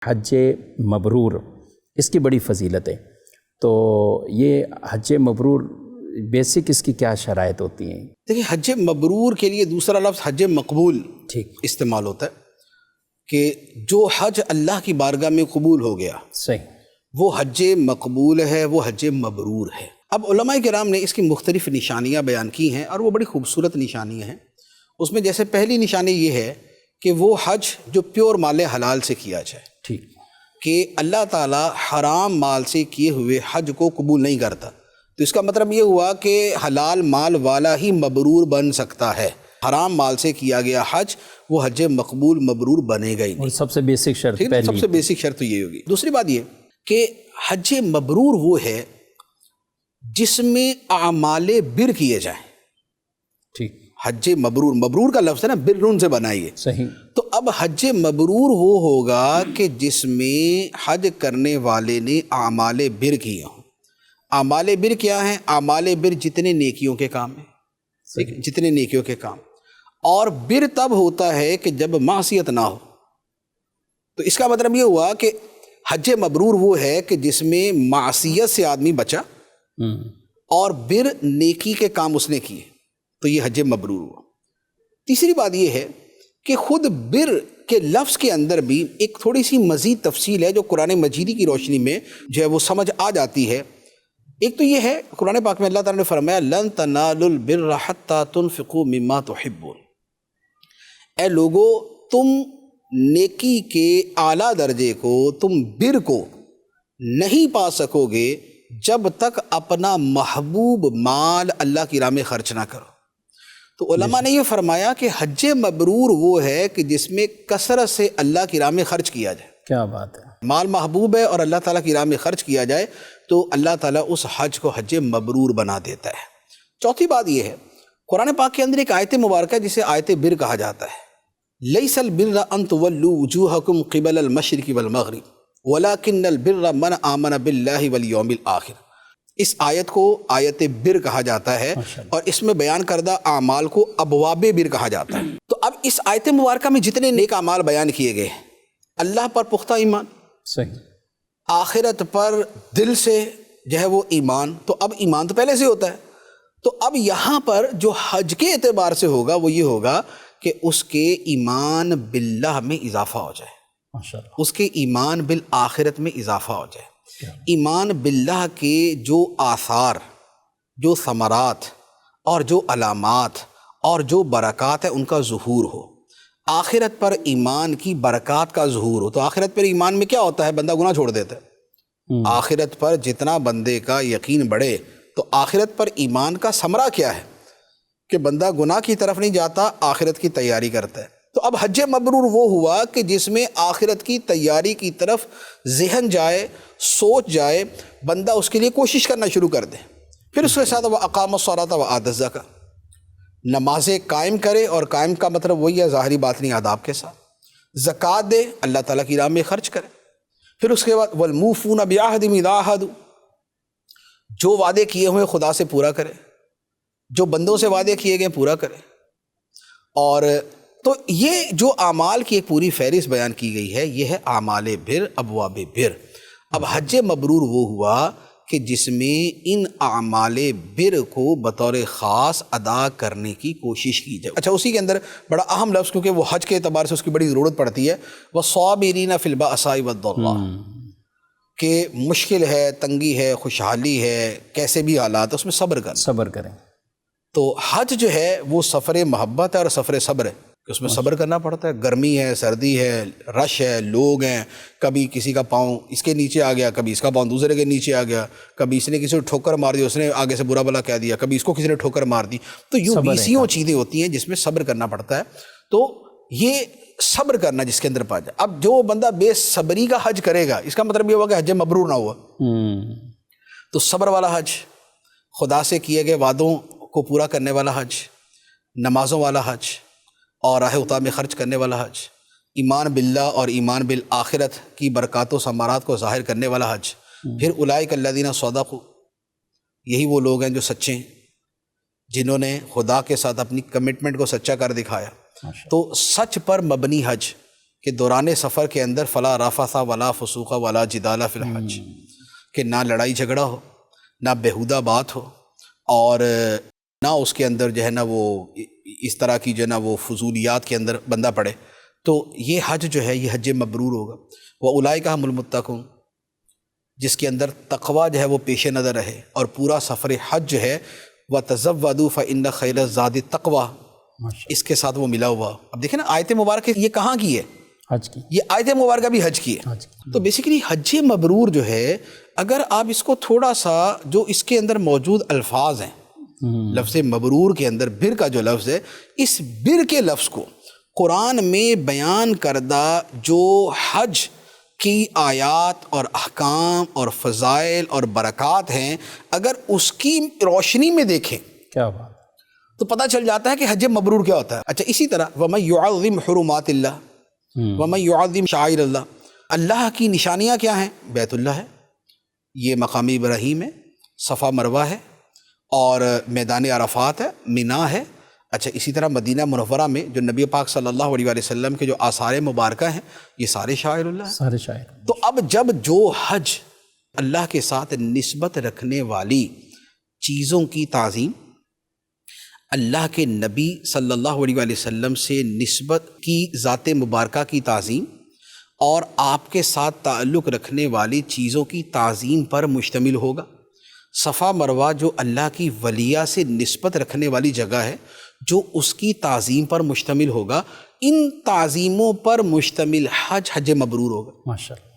حج مبرور اس کی بڑی فضیلت ہے، تو یہ حج مبرور بیسک اس کی کیا شرائط ہوتی ہیں؟ دیکھیں، حج مبرور کے لیے دوسرا لفظ حج مقبول ٹھیک، استعمال ہوتا ہے کہ جو حج اللہ کی بارگاہ میں قبول ہو گیا صحیح، وہ حج مقبول ہے، وہ حج مبرور ہے۔ اب علماء کرام نے اس کی مختلف نشانیاں بیان کی ہیں اور وہ بڑی خوبصورت نشانیاں ہیں۔ اس میں جیسے پہلی نشانی یہ ہے کہ وہ حج جو پیور مال حلال سے کیا جائے، ٹھیک، کہ اللہ تعالیٰ حرام مال سے کیے ہوئے حج کو قبول نہیں کرتا، تو اس کا مطلب یہ ہوا کہ حلال مال والا ہی مبرور بن سکتا ہے۔ حرام مال سے کیا گیا حج وہ حج مقبول مبرور بنے گا ہی نہیں۔ اور سب سے بیسک شرط ٹھیک ہے، سب پہلی، سے بیسک شرط تو یہ ہوگی۔ دوسری بات یہ کہ حج مبرور وہ ہے جس میں اعمال بر کیے جائیں۔ ٹھیک، حج مبرور، مبرور کا لفظ ہے نا، برون سے بنائیے، صحیح، تو اب حج مبرور وہ ہوگا کہ جس میں حج کرنے والے نے اعمال بر کیے ہوں۔ اعمال بر کیا ہیں؟ اعمال بر جتنے نیکیوں کے کام ہیں، ٹھیک ہے، جتنے نیکیوں کے کام، اور بر تب ہوتا ہے کہ جب معصیت نہ ہو۔ تو اس کا مطلب یہ ہوا کہ حج مبرور وہ ہے کہ جس میں معصیت سے آدمی بچا اور بر نیکی کے کام اس نے کیے، تو یہ حج مبرور ہوا۔ تیسری بات یہ ہے کہ خود بر کے لفظ کے اندر بھی ایک تھوڑی سی مزید تفصیل ہے جو قرآن مجیدی کی روشنی میں جو ہے وہ سمجھ آ جاتی ہے۔ ایک تو یہ ہے، قرآن پاک میں اللہ تعالیٰ نے فرمایا لن تنالوا البر حتی تنفقوا مما تحبون، اے لوگو تم نیکی کے اعلیٰ درجے کو، تم بر کو نہیں پا سکو گے جب تک اپنا محبوب مال اللہ کی راہ میں خرچ نہ کرو۔ تو علماء نے یہ فرمایا کہ حج مبرور وہ ہے کہ جس میں کثرت سے اللہ کی راہ میں خرچ کیا جائے۔ کیا بات ہے، مال محبوب ہے اور اللہ تعالیٰ کی راہ میں خرچ کیا جائے تو اللہ تعالیٰ اس حج کو حج مبرور بنا دیتا ہے۔ چوتھی بات یہ ہے، قرآن پاک کے اندر ایک آیت مبارکہ ہے جسے آیت بر کہا جاتا ہے۔ لیس البر ان تولوا وجوہکم قبل المشرق والمغرب ولکن البر من آمن باللہ والیوم الآخر۔ اس آیت کو آیت بر کہا جاتا ہے اور اس میں بیان کردہ اعمال کو ابواب بر کہا جاتا ہے۔ تو اب اس آیت مبارکہ میں جتنے نیک اعمال بیان کیے گئے، اللہ پر پختہ ایمان، صحیح، آخرت پر دل سے جو ہے وہ ایمان، تو اب ایمان تو پہلے سے ہوتا ہے، تو اب یہاں پر جو حج کے اعتبار سے ہوگا وہ یہ ہوگا کہ اس کے ایمان باللہ میں اضافہ ہو جائے، ماشاءاللہ، اس کے ایمان بالآخرت میں اضافہ ہو جائے، ایمان باللہ کے جو آثار، جو ثمرات اور جو علامات اور جو برکات ہیں ان کا ظہور ہو، آخرت پر ایمان کی برکات کا ظہور ہو۔ تو آخرت پر ایمان میں کیا ہوتا ہے؟ بندہ گناہ چھوڑ دیتا ہے۔ آخرت پر جتنا بندے کا یقین بڑھے تو آخرت پر ایمان کا ثمرہ کیا ہے کہ بندہ گناہ کی طرف نہیں جاتا، آخرت کی تیاری کرتا ہے۔ تو اب حج مبرور وہ ہوا کہ جس میں آخرت کی تیاری کی طرف ذہن جائے، سوچ جائے، بندہ اس کے لیے کوشش کرنا شروع کر دے۔ پھر اس کے ساتھ وہ اقام الصلاۃ و آتى الزکاۃ، نمازیں قائم کرے، اور قائم کا مطلب وہی ہے ظاہری باطنی آداب کے ساتھ، زکوٰۃ دے، اللہ تعالیٰ کی راہ میں خرچ کرے۔ پھر اس کے بعد والموفون بعہدہم اذا عاہدوا، جو وعدے کیے ہوئے خدا سے پورا کرے، جو بندوں سے وعدے کیے گئے پورا کرے۔ اور تو یہ جو اعمال کی ایک پوری فہرست بیان کی گئی ہے، یہ ہے اعمال بر، ابواب بر۔ اب حج مبرور وہ ہوا کہ جس میں ان اعمال بر کو بطور خاص ادا کرنے کی کوشش کی جائے۔ اچھا، اسی کے اندر بڑا اہم لفظ، کیونکہ وہ حج کے اعتبار سے اس کی بڑی ضرورت پڑتی ہے، وَالصَّابِرِينَ فِي الْبَأْسَاءِ وَالضَّرَّاءِ، کہ مشکل ہے، تنگی ہے، خوشحالی ہے، کیسے بھی حالات، اس میں صبر کریں۔ تو حج جو ہے وہ سفر محبت ہے اور سفر صبر ہے، کہ اس میں صبر کرنا پڑتا ہے۔ گرمی ہے، سردی ہے، رش ہے، لوگ ہیں، کبھی کسی کا پاؤں اس کے نیچے آ گیا، کبھی اس کا پاؤں دوسرے کے نیچے آ گیا، کبھی اس نے کسی کو ٹھوکر مار دی، اس نے آگے سے برا بلا کہہ دیا، کبھی اس کو کسی نے ٹھوکر مار دی، تو یوں بیسیوں چیزیں ہوتی ہیں جس میں صبر کرنا پڑتا ہے۔ تو یہ صبر کرنا جس کے اندر پا جائے۔ اب جو بندہ بے صبری کا حج کرے گا، اس کا مطلب یہ ہوگا کہ حج مبرور نہ ہوا۔ تو صبر والا حج، خدا سے کیے گئے وعدوں کو پورا کرنے والا حج، نمازوں والا حج، اور راہ خدا میں خرچ کرنے والا حج، ایمان باللہ اور ایمان بالآخرت کی برکات و ثمرات کو ظاہر کرنے والا حج۔ پھر اولئک الذین صدقوا، یہی وہ لوگ ہیں جو سچے ہیں، جنہوں نے خدا کے ساتھ اپنی کمٹمنٹ کو سچا کر دکھایا۔ تو سچ پر مبنی حج، کہ دوران سفر کے اندر فلا رفث ولا فسوق ولا جدال فی الحج، کہ نہ لڑائی جھگڑا ہو، نہ بیہودہ بات ہو، اور نہ اس کے اندر جو ہے نا وہ اس طرح کی جو ہے نا وہ فضولیات کے اندر بندہ پڑے. تو یہ حج جو ہے یہ حج مبرور ہوگا. وَأُولَئِكَ هُمُ الْمُتَّقُونَ، جس کے اندر تقوی جو ہے وہ پیش نظر رہے، اور پورا سفر حج جو ہے وَتَزَوَّدُوا فَإِنَّ خَيْرَ الزَّادِ التَّقْوَىٰ، اس کے ساتھ وہ ملا ہوا. اب دیکھیں نا آیت مبارکہ یہ کہاں کی ہے؟ حج کی. یہ آیت مبارکہ بھی حج کی ہے. تو بیسیکلی حج مبرور جو ہے، اگر آپ اس کو تھوڑا سا جو اس کے اندر موجود الفاظ ہیں، لفظ مبرور کے اندر بر کا جو لفظ ہے، اس بر کے لفظ کو قرآن میں بیان کردہ جو حج کی آیات اور احکام اور فضائل اور برکات ہیں، اگر اس کی روشنی میں دیکھیں کیا بات، تو پتہ چل جاتا ہے کہ حج مبرور کیا ہوتا ہے. اچھا، اسی طرح وَمَن يُعَظِّمْ حُرُمَاتِ اللَّهِ وَمَن يُعَظِّمْ شَعَائِرَ اللَّهِ، اللہ کی نشانیاں کیا ہیں؟ بیت اللہ ہے، یہ مقام ابراہیم ہے، صفا مروہ ہے، اور میدان عرفات ہے، مینا ہے. اچھا، اسی طرح مدینہ منورہ میں جو نبی پاک صلی اللہ علیہ وآلہ وسلم کے جو آثار مبارکہ ہیں، یہ سارے شاعر اللہ ہیں. سارے شاعر. تو اب جب جو حج اللہ کے ساتھ نسبت رکھنے والی چیزوں کی تعظیم، اللہ کے نبی صلی اللہ علیہ وآلہ وسلم سے نسبت کی ذات مبارکہ کی تعظیم، اور آپ کے ساتھ تعلق رکھنے والی چیزوں کی تعظیم پر مشتمل ہوگا. صفا مروہ جو اللہ کی ولیہ سے نسبت رکھنے والی جگہ ہے، جو اس کی تعظیم پر مشتمل ہوگا، ان تعظیموں پر مشتمل حج حج مبرور ہوگا. ماشاءاللہ.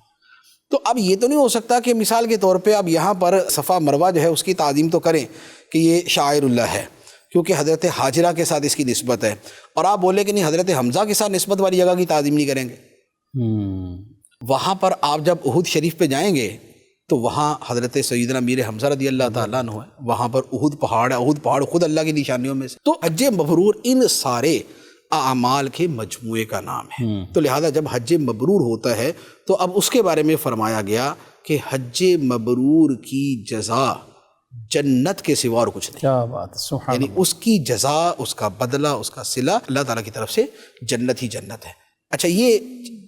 تو اب یہ تو نہیں ہو سکتا کہ مثال کے طور پہ اب یہاں پر صفا مروہ جو ہے اس کی تعظیم تو کریں کہ یہ شاعر اللہ ہے، کیونکہ حضرت حاجرہ کے ساتھ اس کی نسبت ہے، اور آپ بولے کہ نہیں حضرت حمزہ کے ساتھ نسبت والی جگہ کی تعظیم نہیں کریں گے. وہاں پر آپ جب احد شریف پہ جائیں گے تو وہاں حضرت سیدنا امیر حمزہ رضی اللہ تعالیٰ عنہ ہے، وہاں پر احد پہاڑ ہے، احد پہاڑ خود اللہ کی نشانیوں میں سے. تو حج مبرور ان سارے اعمال کے مجموعے کا نام ہے. تو لہذا جب حج مبرور ہوتا ہے تو اب اس کے بارے میں فرمایا گیا کہ حج مبرور کی جزا جنت کے سوا اور کچھ نہیں. کیا بات، سبحان یعنی اس کی جزا، اس کا بدلہ، اس کا صلہ اللہ تعالیٰ کی طرف سے جنت ہی جنت ہے. اچھا، یہ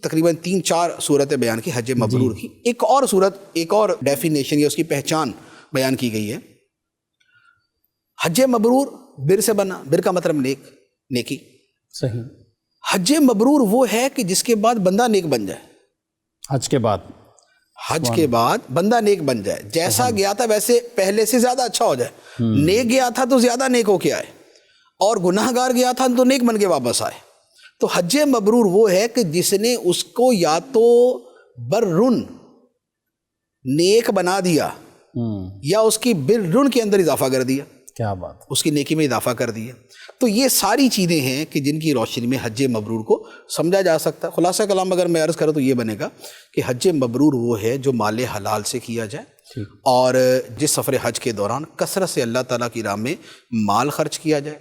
تقریباً 3-4 صورتیں بیان کی حج مبرور کی. ایک اور صورت، ایک اور ڈیفینیشن یا اس کی پہچان بیان کی گئی ہے. حج مبرور بر سے بنا، بر کا مطلب نیکی. صحیح. حج مبرور وہ ہے کہ جس کے بعد بندہ نیک بن جائے. حج کے بعد، حج کے بعد بندہ نیک بن جائے، جیسا گیا تھا ویسے پہلے سے زیادہ اچھا ہو جائے. نیک گیا تھا تو زیادہ نیک ہو کے آئے، اور گناہ گار گیا تھا تو نیک بن کے واپس آئے. تو حج مبرور وہ ہے کہ جس نے اس کو یا تو بررن نیک بنا دیا، یا اس کی بررن کے اندر اضافہ کر دیا. کیا بات، اس کی نیکی میں اضافہ کر دیا. تو یہ ساری چیزیں ہیں کہ جن کی روشنی میں حج مبرور کو سمجھا جا سکتا ہے. خلاصہ کلام اگر میں عرض کروں تو یہ بنے گا کہ حج مبرور وہ ہے جو مال حلال سے کیا جائے، اور جس سفر حج کے دوران کثرت سے اللہ تعالیٰ کی راہ میں مال خرچ کیا جائے،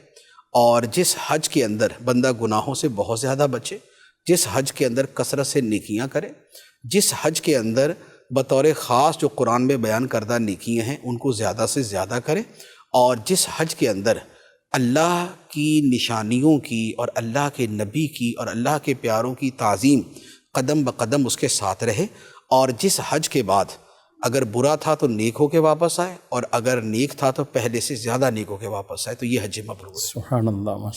اور جس حج کے اندر بندہ گناہوں سے بہت زیادہ بچے، جس حج کے اندر کثرت سے نیکیاں کرے، جس حج کے اندر بطور خاص جو قرآن میں بیان کردہ نیکیاں ہیں ان کو زیادہ سے زیادہ کرے، اور جس حج کے اندر اللہ کی نشانیوں کی اور اللہ کے نبی کی اور اللہ کے پیاروں کی تعظیم قدم بقدم اس کے ساتھ رہے، اور جس حج کے بعد اگر برا تھا تو نیک ہو کے واپس آئے، اور اگر نیک تھا تو پہلے سے زیادہ نیک ہو کے واپس آئے. تو یہ حج مبرور ہے. سبحان اللہ.